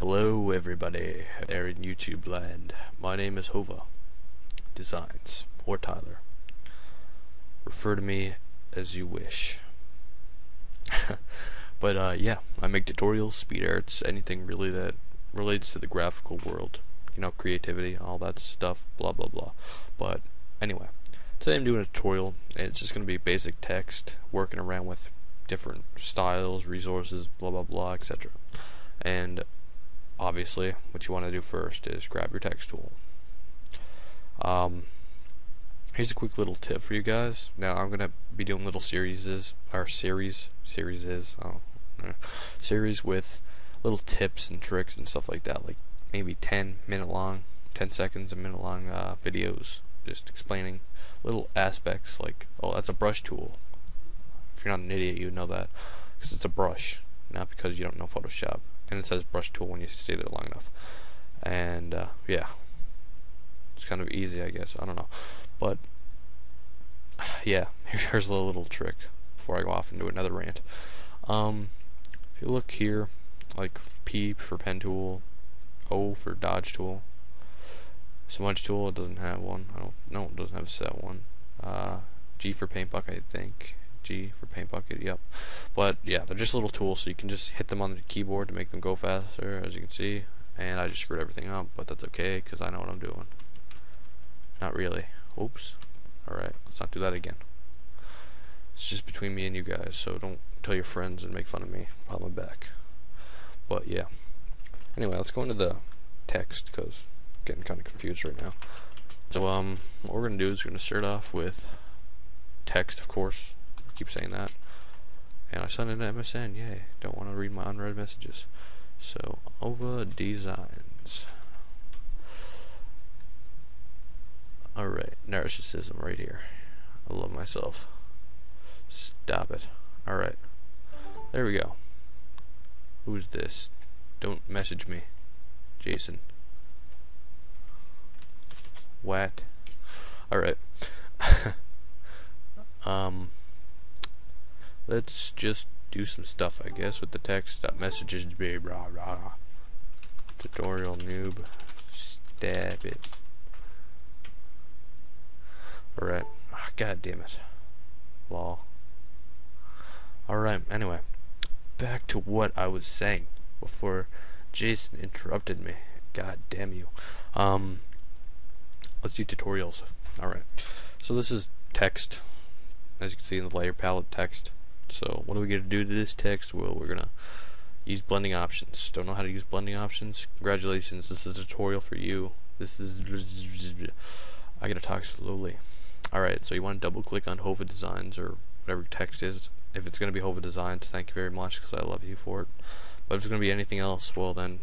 Hello everybody there in YouTube land. My name is Hova Designs, or Tyler. Refer to me as you wish. But yeah, I make tutorials, speed arts, anything really that relates to the graphical world. You know, creativity, all that stuff, blah blah blah. But anyway, today I'm doing a tutorial, and it's just going to be basic text, working around with different styles, resources, blah blah blah, etc. And obviously, what you want to do first is grab your text tool. Here's a quick little tip for you guys. Now I'm gonna be doing little series with little tips and tricks and stuff like that, like maybe 10 seconds, a minute long videos, just explaining little aspects like, oh, that's a brush tool. If you're not an idiot, you know that, because it's a brush, not because you don't know Photoshop. And it says brush tool when you stay there long enough. And yeah, it's kind of easy, I guess. I don't know, but yeah, here's a little trick before I go off into another rant. If you look here, like P for pen tool, O for dodge tool, smudge tool, it doesn't have one. No, it doesn't have a set one. G for paint bucket, I think. G for paint bucket, yep. But yeah, they're just little tools, so you can just hit them on the keyboard to make them go faster, as you can see. And I just screwed everything up, but that's okay, because I know what I'm doing. Not really. Oops. Alright, let's not do that again. It's just between me and you guys, so don't tell your friends and make fun of me behind my back. But yeah. Anyway, let's go into the text, because I'm getting kind of confused right now. So what we're going to do is we're going to start off with text, of course. I keep saying that. And I sent it to MSN, yay. Don't want to read my unread messages. So, Hova Designs. Alright, narcissism right here. I love myself. Stop it. Alright. There we go. Who's this? Don't message me. Jason. What? Alright. Let's just do some stuff, I guess, with the text. Messages be rah rah. Tutorial noob. Stab it. Alright. God damn it. Lol. Alright, anyway. Back to what I was saying before Jason interrupted me. God damn you. Let's do tutorials. Alright. So this is text. As you can see in the layer palette, text. So what are we going to do to this text? Well, we're going to use blending options. Don't know how to use blending options? Congratulations, this is a tutorial for you. This is... I gotta talk slowly. Alright, so you want to double click on Hova Designs, or whatever text is. If it's going to be Hova Designs, thank you very much, because I love you for it. But if it's going to be anything else, well then,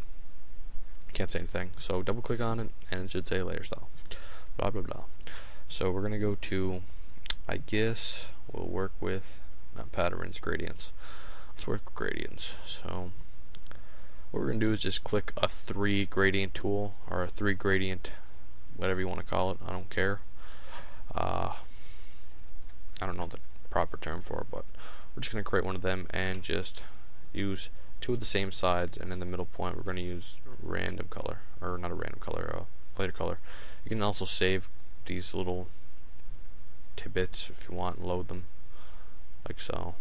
I can't say anything. So double click on it, and it should say layer style. Blah blah blah. So we're going to go to, I guess, we'll work with not patterns, gradients. Let's work with gradients. So what we're going to do is just click a 3 gradient tool, or a 3 gradient, whatever you want to call it, I don't care. I don't know the proper term for it, but we're just going to create one of them and just use 2 of the same sides, and in the middle point we're going to use random color, or not a random color, lighter color. You can also save these little tidbits if you want and load them like so.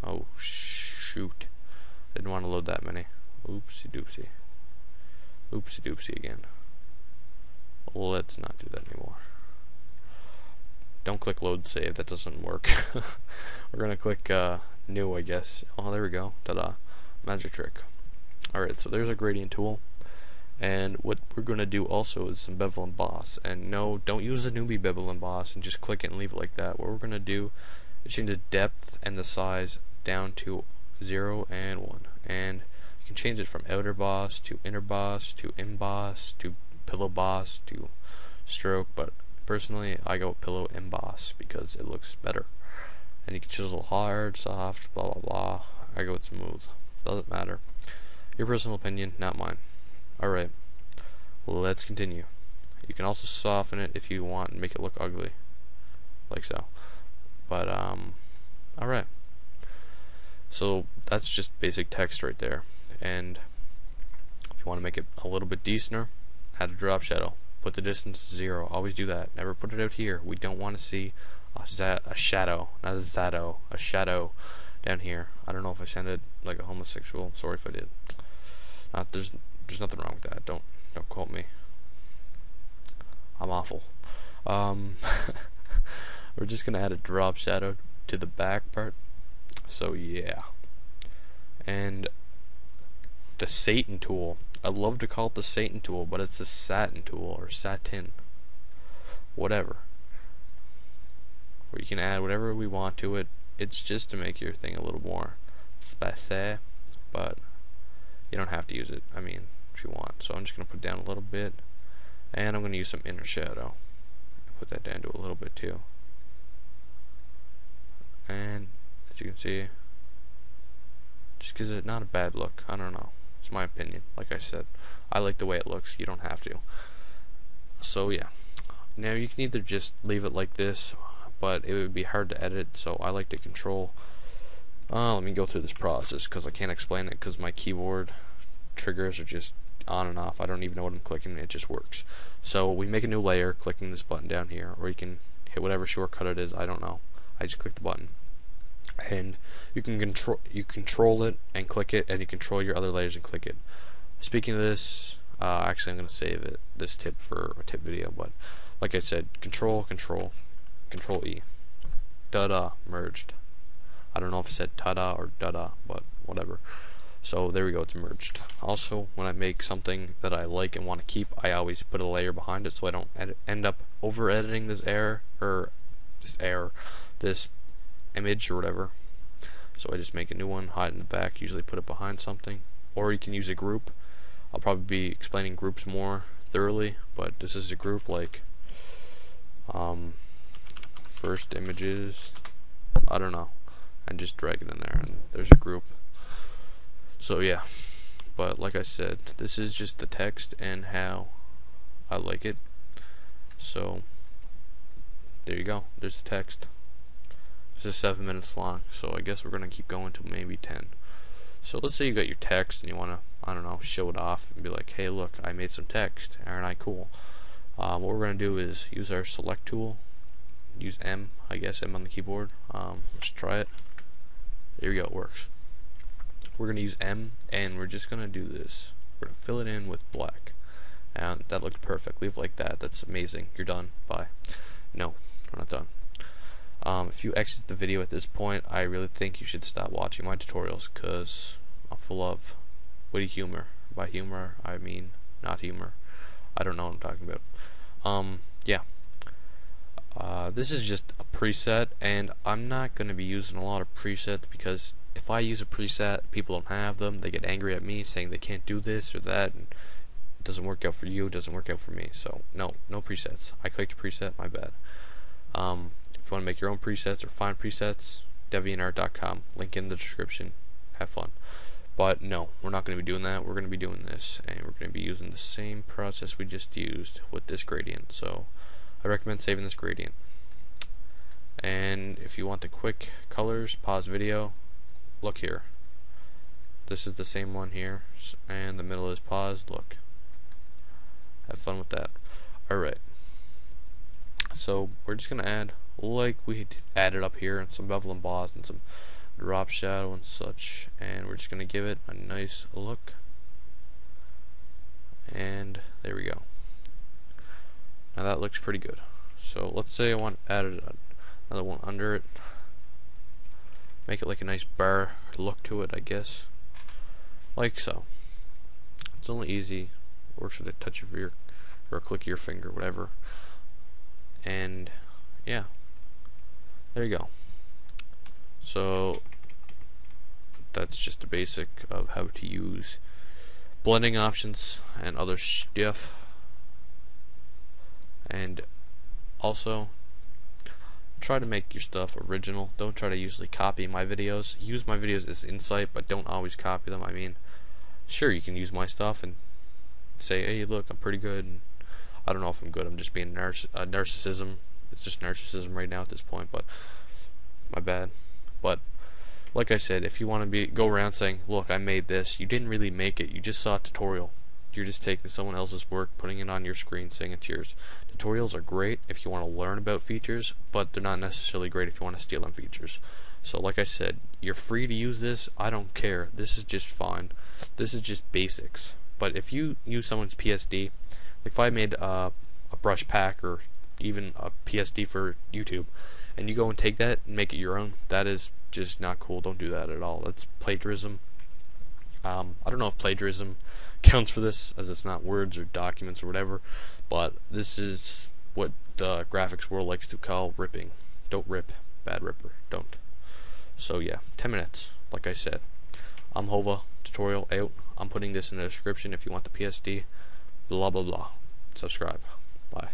Oh shoot, didn't want to load that many. Oopsie doopsie. Oopsie doopsie again. Let's not do that anymore. Don't click load save, that doesn't work. We're gonna click new, I guess. Oh, there we go. Ta-da. Magic trick. Alright, so there's our gradient tool. And what we're gonna do also is some bevel emboss. And no, don't use the newbie bevel emboss and just click it and leave it like that. What we're gonna do is change the depth and the size down to 0 and 1. And you can change it from outer boss to inner boss to emboss to pillow boss to stroke, but personally I go with pillow emboss because it looks better. And you can chisel hard, soft, blah blah blah. I go with smooth. Doesn't matter. Your personal opinion, not mine. Alright, let's continue. You can also soften it if you want and make it look ugly, like so. But alright, so that's just basic text right there. And you want to make it a little bit decenter, add a drop shadow. Put the distance to 0. Always do that. Never put it out here. We don't want to see a shadow, not a zato, a shadow down here. I don't know if I sounded like a homosexual. Sorry if I did. There's nothing wrong with that. Don't quote me. I'm awful. We're just gonna add a drop shadow to the back part. So yeah. And the Satan tool. I love to call it the Satan tool, but it's the satin tool or satin. Whatever. Where you can add whatever we want to it. It's just to make your thing a little more spicy, but you don't have to use it. I mean, if you want. So I'm just gonna put it down a little bit, and I'm gonna use some inner shadow. Put that down to a little bit too. And as you can see, just gives it not a bad look. I don't know. It's my opinion. Like I said, I like the way it looks. You don't have to. So yeah. Now you can either just leave it like this, but it would be hard to edit. So I like to control. Let me go through this process because I can't explain it because my keyboard triggers are just on and off. I don't even know what I'm clicking. It just works. So we make a new layer, clicking this button down here, or you can hit whatever shortcut it is. I don't know. I just click the button, and you control it and click it, and you control your other layers and click it. Speaking of this, actually I'm going to save this tip for a tip video, but like I said, control E, da merged. I don't know if it said ta-da or da-da, but whatever. So there we go, it's merged. Also, when I make something that I like and want to keep, I always put a layer behind it so I don't end up over editing this this image or whatever. So I just make a new one, hide in the back, usually put it behind something. Or you can use a group. I'll probably be explaining groups more thoroughly, but this is a group like first images, I don't know, and just drag it in there and there's a group. So yeah, but like I said, this is just the text and how I like it. So there you go, there's the text. This is 7 minutes long, so I guess we're gonna keep going till maybe 10. So let's say you got your text and you wanna, I don't know, show it off and be like, hey look, I made some text, aren't I cool? What we're gonna do is use our select tool, use M, I guess M on the keyboard. Let's try it. There we go, it works. We're gonna use M and we're just gonna do this. We're gonna fill it in with black. And that looked perfect. Leave it like that. That's amazing. You're done. Bye. No, we're not done. If you exit the video at this point, I really think you should stop watching my tutorials because I'm full of witty humor. By humor, I mean not humor. I don't know what I'm talking about. Yeah. This is just a preset, and I'm not going to be using a lot of presets because if I use a preset, people don't have them. They get angry at me saying they can't do this or that, and it doesn't work out for you, it doesn't work out for me. So no presets. I clicked preset, my bad. If you want to make your own presets or find presets, deviantart.com, link in the description. Have fun. But no, we're not going to be doing that. We're going to be doing this, and we're going to be using the same process we just used with this gradient. So I recommend saving this gradient. And if you want the quick colors, pause video, look here. This is the same one here, and the middle is paused. Look. Have fun with that. Alright. So we're just going to add, like we added up here, and some bevel emboss and some drop shadow and such, and we're just going to give it a nice look. And there we go. Now that looks pretty good. So let's say I want to add another one under it. Make it like a nice bar look to it, I guess. Like so. It's only easy. Works with a touch of your, or a click of your finger, whatever. And yeah. There you go. So that's just the basic of how to use blending options and other stuff. And also try to make your stuff original. Don't try to usually copy my videos. Use my videos as insight, but don't always copy them. I mean, sure, you can use my stuff and say, hey look, I'm pretty good, and I don't know if I'm good, I'm just being narcissism. It's just narcissism right now at this point, but my bad. But like I said, if you want to go around saying, look, I made this, you didn't really make it, you just saw a tutorial. You're just taking someone else's work, putting it on your screen, saying it's yours. Tutorials are great if you want to learn about features, but they're not necessarily great if you want to steal on features. So like I said, you're free to use this. I don't care. This is just fine. This is just basics. But if you use someone's PSD, like if I made a brush pack or even a PSD for YouTube, and you go and take that and make it your own, that is just not cool. Don't do that at all. That's plagiarism. I don't know if plagiarism counts for this, as it's not words or documents or whatever, but this is what the graphics world likes to call ripping. Don't rip. Bad ripper. Don't. So yeah, 10 minutes, like I said. I'm Hova, tutorial out. I'm putting this in the description if you want the PSD. Blah blah blah. Subscribe. Bye.